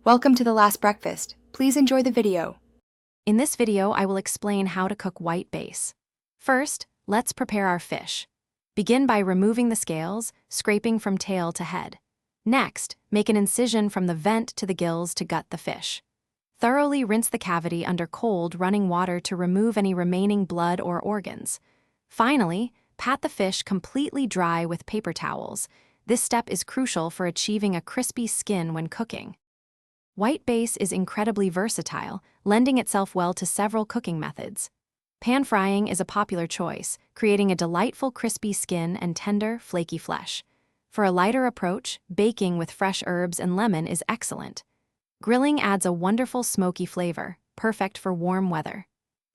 Welcome to the last breakfast. Please enjoy the video. In this video, I will explain how to cook white base. First, let's prepare our fish. Begin by removing the scales, scraping from tail to head. Next, make an incision from the vent to the gills to gut the fish. Thoroughly rinse the cavity under cold, running water to remove any remaining blood or organs. Finally, pat the fish completely dry with paper towels. This step is crucial for achieving a crispy skin when cooking. White base is incredibly versatile, lending itself well to several cooking methods. Pan frying is a popular choice, creating a delightful crispy skin and tender, flaky flesh. For a lighter approach, baking with fresh herbs and lemon is excellent. Grilling adds a wonderful smoky flavor, perfect for warm weather.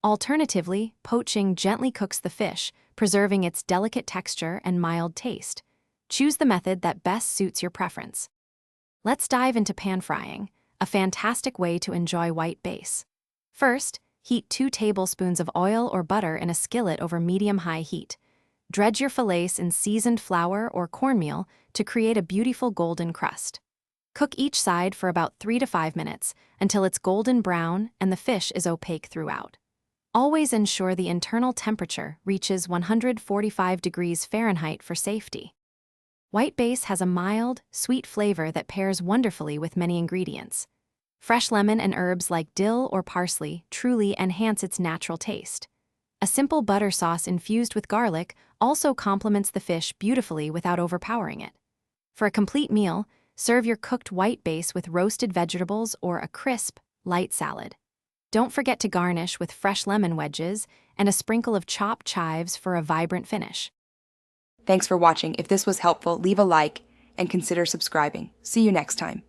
Alternatively, poaching gently cooks the fish, preserving its delicate texture and mild taste. Choose the method that best suits your preference. Let's dive into pan frying, a fantastic way to enjoy white base. First, heat 2 tablespoons of oil or butter in a skillet over medium-high heat. Dredge your fillets in seasoned flour or cornmeal to create a beautiful golden crust. Cook each side for about 3 to 5 minutes until it's golden brown and the fish is opaque throughout. Always ensure the internal temperature reaches 145 degrees Fahrenheit for safety. White base has a mild, sweet flavor that pairs wonderfully with many ingredients. Fresh lemon and herbs like dill or parsley truly enhance its natural taste. A simple butter sauce infused with garlic also complements the fish beautifully without overpowering it. For a complete meal, serve your cooked white base with roasted vegetables or a crisp, light salad. Don't forget to garnish with fresh lemon wedges and a sprinkle of chopped chives for a vibrant finish. Thanks for watching. If this was helpful, leave a like and consider subscribing. See you next time.